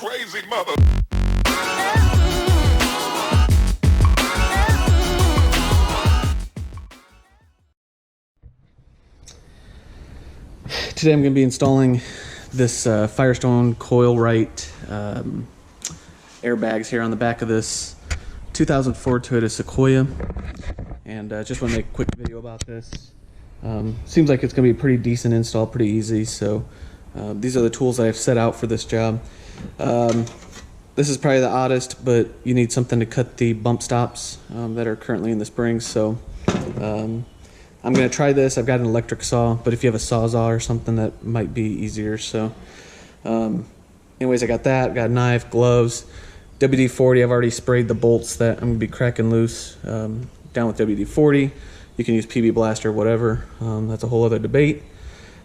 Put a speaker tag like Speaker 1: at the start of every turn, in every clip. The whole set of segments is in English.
Speaker 1: crazy mother.
Speaker 2: Today I'm going to be installing this Firestone Coil Rite airbags here on the back of this 2004 Toyota Sequoia, and just want to make a quick video about this. Seems like it's going to be a pretty decent install, pretty easy. So these are the tools that I've set out for this job. This is probably the oddest, but you need something to cut the bump stops that are currently in the springs. So I'm going to try this. I've got an electric saw, but if you have a Sawzall or something, that might be easier. So anyways, I got that. Got a knife, gloves, WD-40. I've already sprayed the bolts that I'm going to be cracking loose down with WD-40. You can use PB Blast or whatever. That's a whole other debate.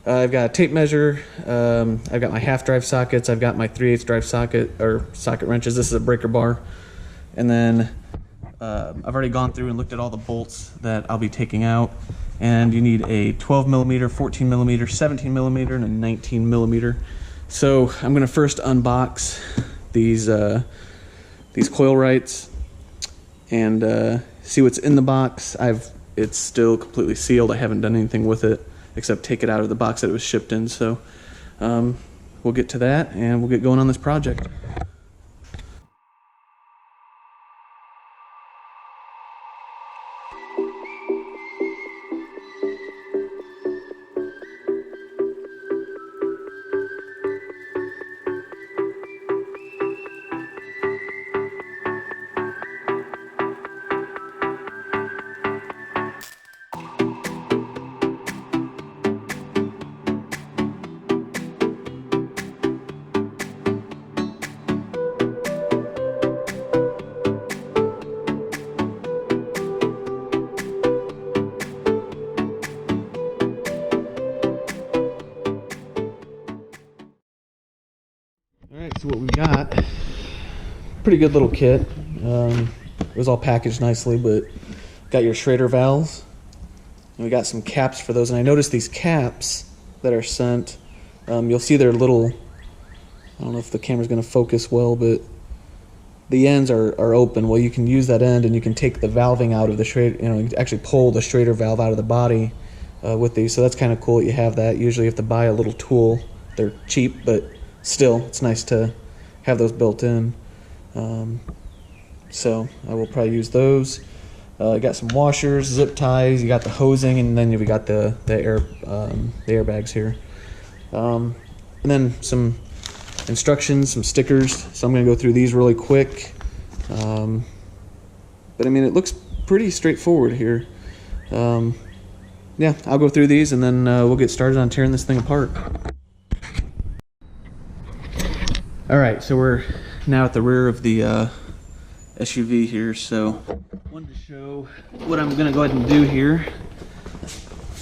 Speaker 2: I've got a tape measure. I've got my half drive sockets. I've got my 3/8 drive socket or socket wrenches. This is a breaker bar. And then I've already gone through and looked at all the bolts that I'll be taking out. And you need a 12 millimeter, 14 millimeter, 17 millimeter, and a 19 millimeter. So I'm going to first unbox these coil rites and see what's in the box. It's still completely sealed. I haven't done anything with it except take it out of the box that it was shipped in. So we'll get to that and we'll get going on this project. Alright, so what we got, pretty good little kit. It was all packaged nicely, but got your Schrader Valves. And we got some caps for those, and I noticed these caps that are sent, you'll see they're little, I don't know if the camera's going to focus well, but the ends are open. Well, you can use that end and you can take the valving out of the Schrader, you can actually pull the Schrader valve out of the body with these, so that's kind of cool that you have that. Usually you have to buy a little tool. They're cheap, but still, it's nice to have those built in. So I will probably use those. I got some washers, zip ties. You got the hosing, and then we got the airbags here. And then some instructions, some stickers. So I'm going to go through these really quick. But I mean, it looks pretty straightforward here. Yeah, I'll go through these, and then we'll get started on tearing this thing apart. Alright, so we're now at the rear of the SUV here, so wanted to show what I'm going to go ahead and do here.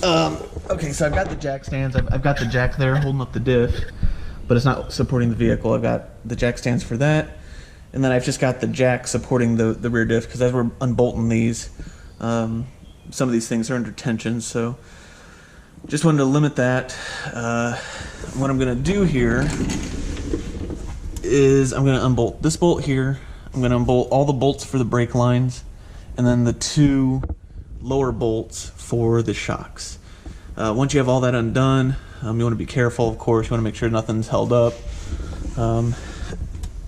Speaker 2: Okay, so I've got the jack stands, I've got the jack there holding up the diff, but it's not supporting the vehicle. I've got the jack stands for that, and then I've just got the jack supporting the rear diff, because as we're unbolting these, some of these things are under tension, so just wanted to limit that. What I'm going to do here is I'm going to unbolt this bolt here. I'm going to unbolt all the bolts for the brake lines, and then the two lower bolts for the shocks. Once you have all that undone, you want to be careful, of course. You want to make sure nothing's held up.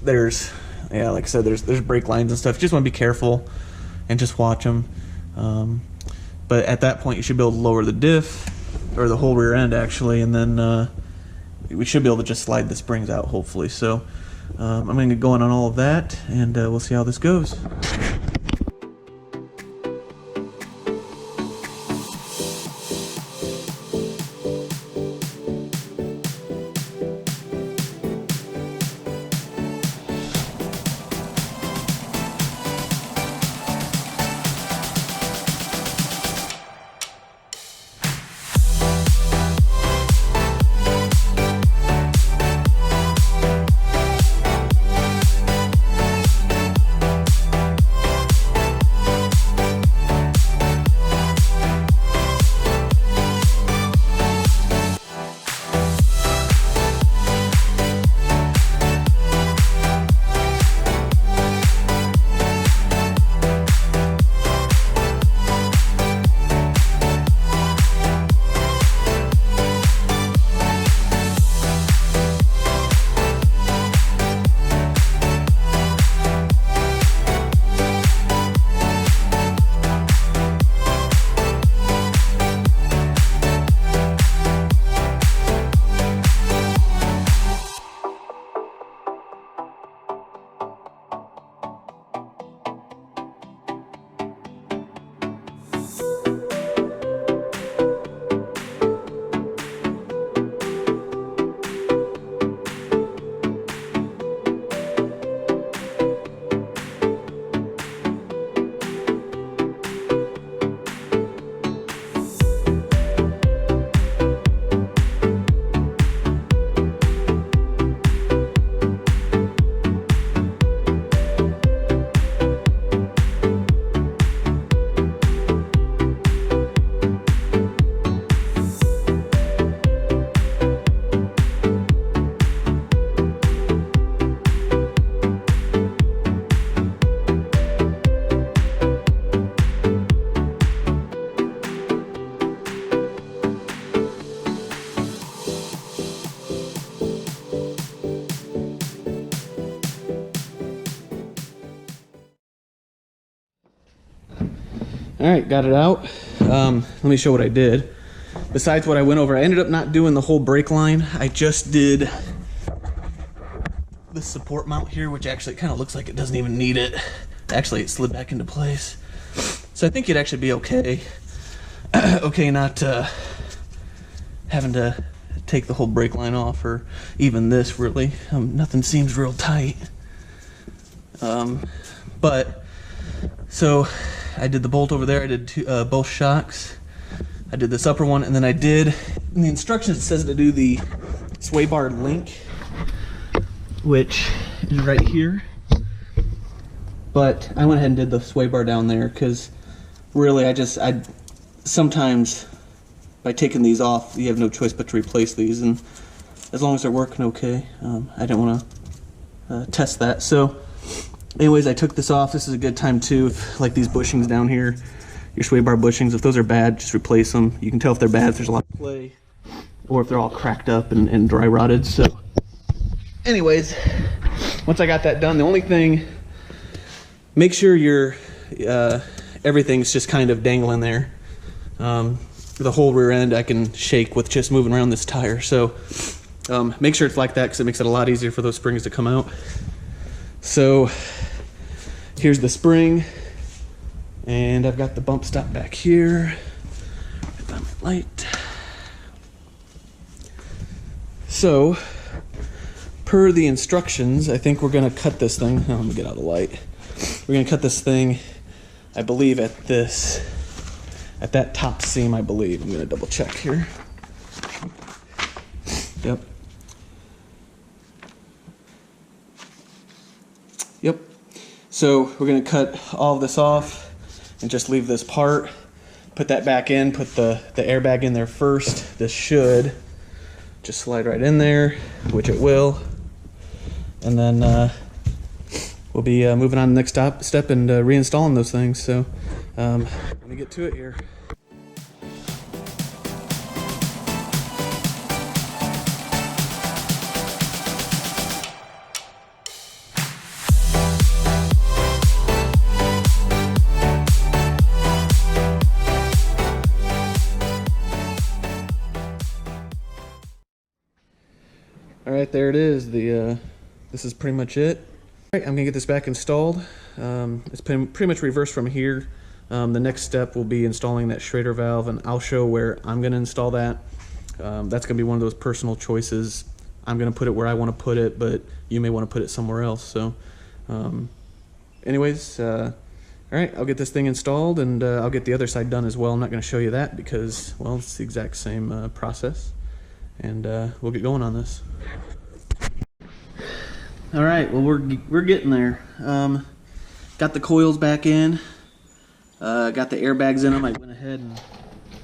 Speaker 2: There's, yeah, like I said, there's brake lines and stuff. You just want to be careful and just watch them. But at that point, you should be able to lower the diff, or the whole rear end actually, and then we should be able to just slide the springs out, hopefully. So I'm going to get going on all of that, and we'll see how this goes. All right, got it out. Let me show what I did. Besides what I went over, I ended up not doing the whole brake line. I just did the support mount here, which actually kind of looks like it doesn't even need it. Actually, it slid back into place. So I think it'd actually be okay. Okay, not having to take the whole brake line off, or even this really. Nothing seems real tight. But so I did the bolt over there. I did both shocks. I did this upper one, and then I did, in the instructions it says to do the sway bar link, which is right here. But I went ahead and did the sway bar down there because really I sometimes by taking these off you have no choice but to replace these, and as long as they're working okay, I didn't want to test that. So anyways, I took this off. This is a good time too, if, like these bushings down here, your sway bar bushings, if those are bad, just replace them. You can tell if they're bad if there's a lot of play, or if they're all cracked up and dry rotted. So anyways, once I got that done, the only thing, make sure your everything's just kind of dangling there. The whole rear end I can shake with just moving around this tire. So make sure it's like that, because it makes it a lot easier for those springs to come out. So here's the spring, and I've got the bump stop back here. Put on my light. So per the instructions, I think we're going to cut this thing. Oh, let me get out of the light. We're going to cut this thing, I believe, at that top seam, I believe. I'm going to double check here. Yep. Yep. So we're going to cut all of this off and just leave this part. Put that back in, put the airbag in there first. This should just slide right in there, which it will. And then we'll be moving on to the next step and reinstalling those things. So let me get to it here. All right, there it is. This is pretty much it. All right, I'm gonna get this back installed. It's pretty much reversed from here. The next step will be installing that Schrader valve, and I'll show where I'm gonna install that. That's gonna be one of those personal choices. I'm gonna put it where I want to put it, but you may want to put it somewhere else. So, anyways, all right, I'll get this thing installed, and I'll get the other side done as well. I'm not gonna show you that because, well, it's the exact same process, and we'll get going on this. All right, well, we're getting there. Got the coils back in, got the airbags in them. I went ahead and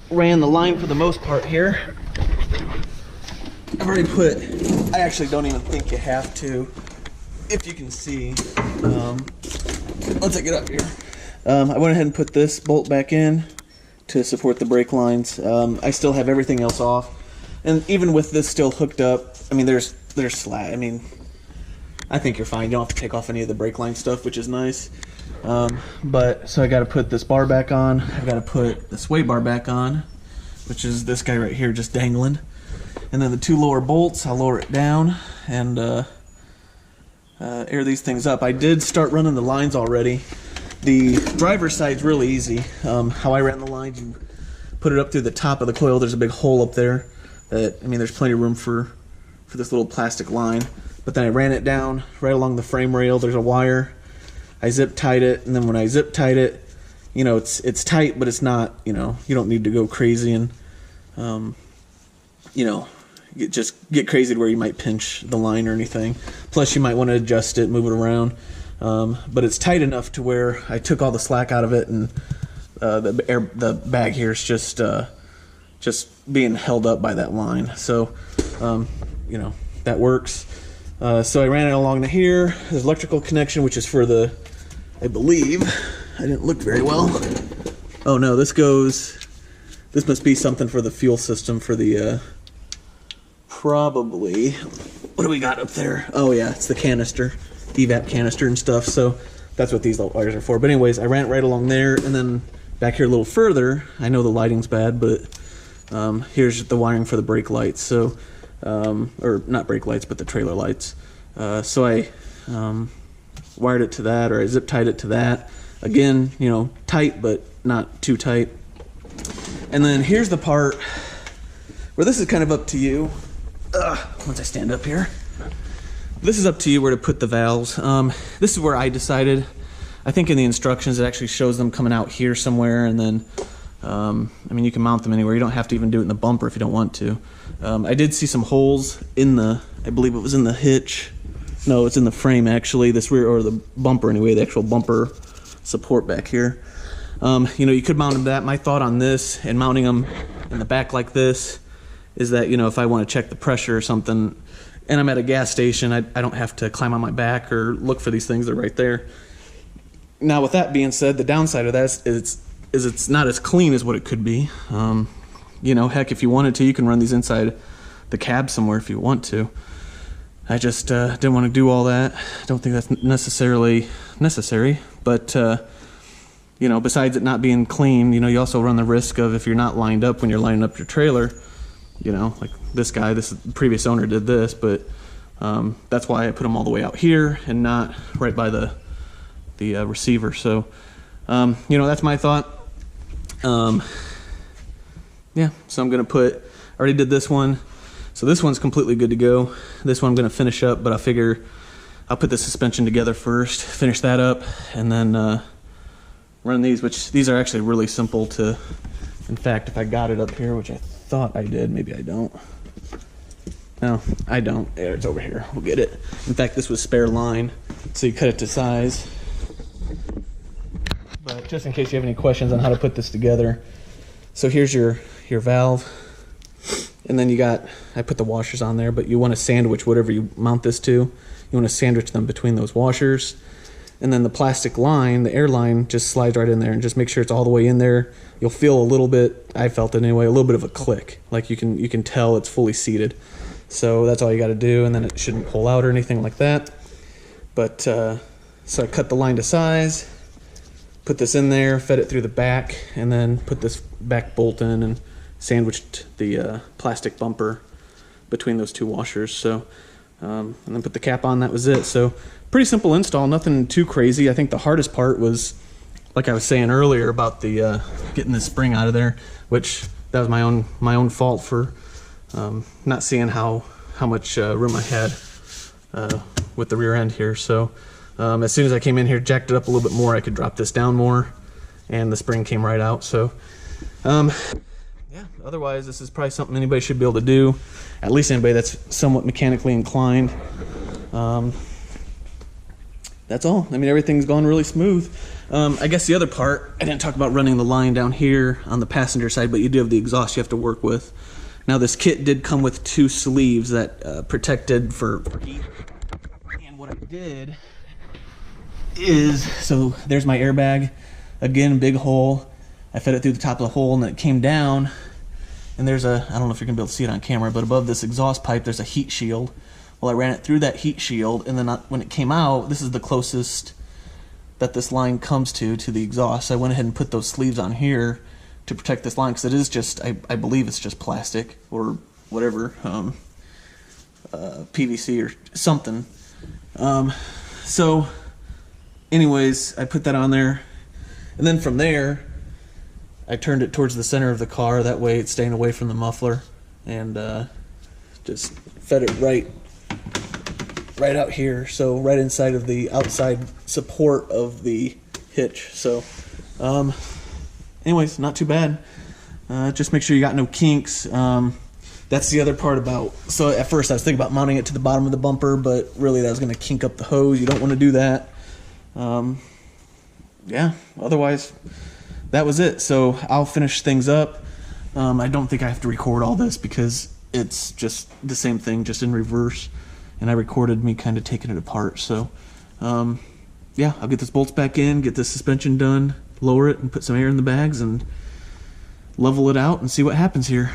Speaker 2: ran the line for the most part here. I've already I actually don't even think you have to, if you can see. Once I get up here, I went ahead and put this bolt back in to support the brake lines. I still have everything else off, and even with this still hooked up, I mean, there's slack. I mean, I think you're fine. You don't have to take off any of the brake line stuff, which is nice. But so I got to put this bar back on. I've got to put the sway bar back on, which is this guy right here just dangling. And then the two lower bolts, I'll lower it down and air these things up. I did start running the lines already. The driver's side's really easy. How I ran the lines, you put it up through the top of the coil. There's a big hole up there. I mean, there's plenty of room for this little plastic line. But then I ran it down right along the frame rail. There's a wire. I zip tied it, and then when I zip tied it, you know, it's tight, but it's not, you know, you don't need to go crazy and, you know, just get crazy to where you might pinch the line or anything. Plus, you might want to adjust it, move it around. But it's tight enough to where I took all the slack out of it, and the bag here is just being held up by that line. So, you know, that works. So I ran it along to here. There's electrical connection, which is for the, I believe, I didn't look very well. Oh no, this must be something for the fuel system for the, probably, what do we got up there? Oh yeah, it's the canister, evap canister and stuff. So that's what these wires are for. But anyways, I ran it right along there, and then back here a little further, I know the lighting's bad, but here's the wiring for the brake lights. So, or not brake lights, but the trailer lights. So I wired it to that, or I zip tied it to that. Again, you know, tight, but not too tight. And then here's the part where this is kind of up to you. Once I stand up here, this is up to you where to put the valves. This is where I decided. I think in the instructions it actually shows them coming out here somewhere, and then I mean, you can mount them anywhere. You don't have to even do it in the bumper if you don't want to. I did see some holes in the, I believe it was in the hitch. No, it's in the frame actually, this rear, or the bumper anyway, the actual bumper support back here. You know, you could mount them that. My thought on this and mounting them in the back like this is that, you know, if I want to check the pressure or something and I'm at a gas station, I don't have to climb on my back or look for these things. They're right there. Now, with that being said, the downside of that is it's not as clean as what it could be. You know, heck, if you wanted to, you can run these inside the cab somewhere if you want to. I just didn't want to do all that. I don't think that's necessarily necessary, but you know, besides it not being clean, you know, you also run the risk of, if you're not lined up when you're lining up your trailer, you know, like this guy, this previous owner did this, but that's why I put them all the way out here and not right by the receiver. So, you know, that's my thought. Yeah, so I'm gonna put, I already did this one, so this one's completely good to go. This one I'm gonna finish up, but I figure I'll put the suspension together first, finish that up, and then run these, which these are actually really simple to, in fact, if I got it up here, which I thought I did, maybe I don't. No, I don't. There, it's over here. We'll get it. In fact, this was spare line, so you cut it to size. But just in case you have any questions on how to put this together, so here's your valve, and then you got, I put the washers on there, but you want to sandwich whatever you mount this to. You want to sandwich them between those washers. And then the plastic line, the air line, just slides right in there, and just make sure it's all the way in there. You'll feel a little bit, I felt it anyway, a little bit of a click. Like you can tell it's fully seated. So that's all you got to do, and then it shouldn't pull out or anything like that. But so I cut the line to size, put this in there, fed it through the back, and then put this back bolt in and sandwiched the plastic bumper between those two washers. So and then put the cap on. That was it. So pretty simple install, nothing too crazy. I think the hardest part was, like I was saying earlier, about the getting the spring out of there, which that was my own fault for not seeing how much room I had with the rear end here. So as soon as I came in here, jacked it up a little bit more, I could drop this down more, and the spring came right out. So yeah, otherwise this is probably something anybody should be able to do, at least anybody that's somewhat mechanically inclined. That's all. I mean, everything's gone really smooth. I guess the other part, I didn't talk about running the line down here on the passenger side, but you do have the exhaust you have to work with. Now, this kit did come with 2 sleeves that protected for heat. And what I did is, so there's my airbag. Again, big hole. I fed it through the top of the hole, and then it came down. And there's a, I don't know if you're going to be able to see it on camera, but above this exhaust pipe, there's a heat shield. Well, I ran it through that heat shield, and then when it came out, this is the closest that this line comes to the exhaust. So I went ahead and put those sleeves on here to protect this line, because it is just, I believe it's just plastic or whatever, PVC or something. So anyways, I put that on there, and then from there, I turned it towards the center of the car. That way it's staying away from the muffler, and just fed it right out here, so right inside of the outside support of the hitch. So anyways, not too bad. Just make sure you got no kinks. That's the other part about, so at first I was thinking about mounting it to the bottom of the bumper, but really that was going to kink up the hose. You don't want to do that. Yeah, otherwise that was it. So I'll finish things up. I don't think I have to record all this because it's just the same thing, just in reverse. And I recorded me kind of taking it apart. So yeah, I'll get this bolts back in, get this suspension done, lower it, and put some air in the bags, and level it out and see what happens here.